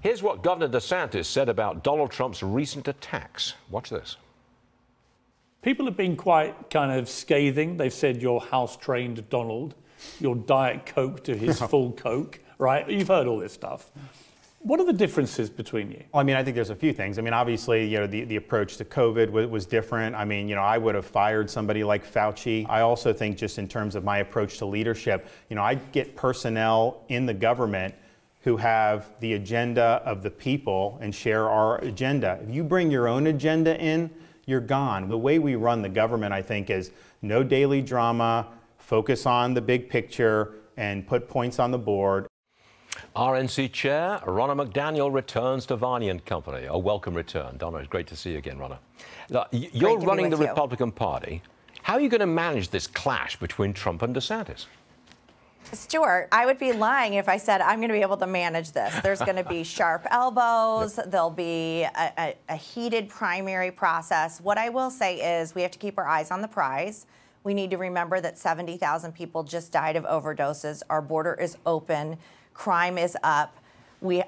Here's what Governor DeSantis said about Donald Trump's recent attacks. Watch this. People have been quite kind of scathing. They've said you're house-trained Donald, you're Diet Coke to his full Coke, right? You've heard all this stuff. What are the differences between you? Well, I mean, I think there's a few things. I mean, obviously, the approach to COVID was different. I mean, I would have fired somebody like Fauci. I also think just in terms of my approach to leadership, I get personnel in the government who have the agenda of the people and share our agenda. If you bring your own agenda in, you're gone. The way we run the government, I think, is no daily drama, focus on the big picture, and put points on the board. RNC Chair Ronna McDaniel returns to Varney Co. A welcome return. Donna, it's great to see you again, Ronna. You're running the Republican Party. How are you going to manage this clash between Trump and DeSantis? Stuart, I would be lying if I said I'm going to be able to manage this. There's going to be sharp elbows. Yep. There'll be a heated primary process. What I will say is we have to keep our eyes on the prize. We need to remember that 70,000 people just died of overdoses. Our border is open. Crime is up.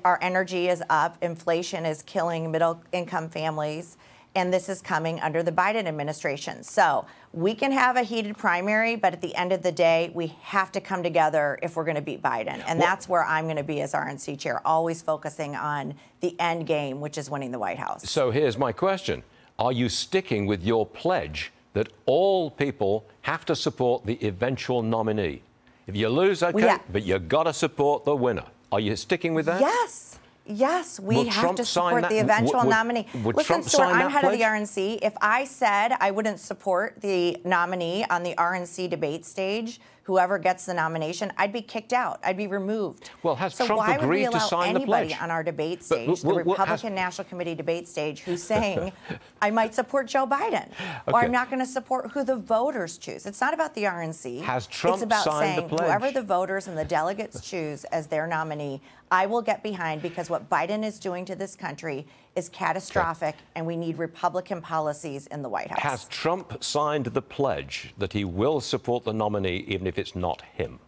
Our energy is up. Inflation is killing middle-income families. And this is coming under the Biden administration. So we can have a heated primary, but at the end of the day, we have to come together if we're going to beat Biden. And that's where I'm going to be as RNC chair, always focusing on the end game, which is winning the White House. So here's my question. Are you sticking with your pledge that all people have to support the eventual nominee? If you lose, okay, but you got to support the winner. Are you sticking with that? Yes. Yes, we have to support the eventual nominee. Listen, Stuart, I'm head of the RNC. If I said I wouldn't support the nominee on the RNC debate stage, whoever gets the nomination, I'd be kicked out. I'd be removed. Well, has so Trump why would we agreed to allow sign the anybody pledge? On our debate stage, the Republican National Committee debate stage, who's saying, I might support Joe Biden, or I'm not going to support who the voters choose? It's not about the RNC. Has Trump it's about signed saying the pledge? Whoever the voters and the delegates choose as their nominee, I will get behind, because what Biden is doing to this country is catastrophic, and we need Republican policies in the White House. Has Trump signed the pledge that he will support the nominee even if it's not him?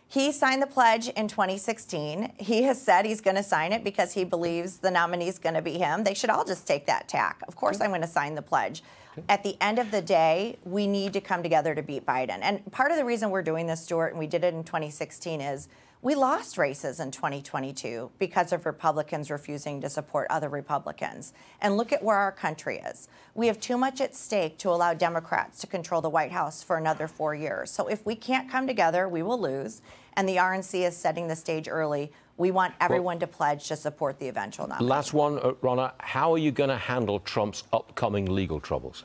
He signed the pledge in 2016. He has said he's going to sign it because he believes the nominee is going to be him. They should all just take that tack. Of course, I'm going to sign the pledge. At the end of the day, we need to come together to beat Biden. And part of the reason we're doing this, Stuart, and we did it in 2016, is we lost races in 2022 because of Republicans refusing to support other Republicans. And look at where our country is. We have too much at stake to allow Democrats to control the White House for another 4 years. So if we can't come together, we will lose. And the RNC is setting the stage early. We want everyone to pledge to support the eventual nominee. Last one, Ronna. How are you going to handle Trump's upcoming legal troubles?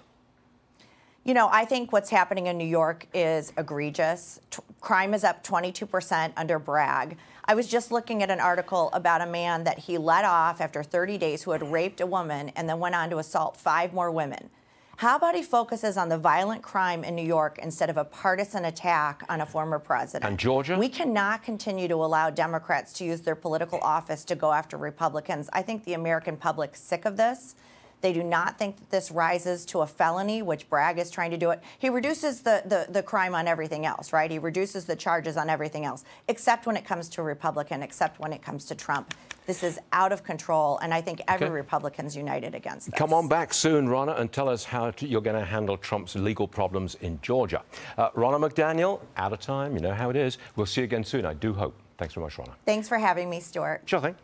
I think what's happening in New York is egregious. Crime is up 22% under Bragg. I was just looking at an article about a man that he let off after 30 days who had raped a woman and then went on to assault 5 more women. How about he focuses on the violent crime in New York instead of a partisan attack on a former president? And Georgia? We cannot continue to allow Democrats to use their political office to go after Republicans. I think the American public's sick of this. They do not think that this rises to a felony, which Bragg is trying to do it. He reduces the crime on everything else, right? He reduces the charges on everything else, except when it comes to a Republican, except when it comes to Trump. This is out of control, and I think every Republican's united against this. Come on back soon, Ronna, and tell us how you're going to handle Trump's legal problems in Georgia. Ronna McDaniel, out of time. You know how it is. We'll see you again soon, I do hope. Thanks very much, Ronna. Thanks for having me, Stuart. Sure thing.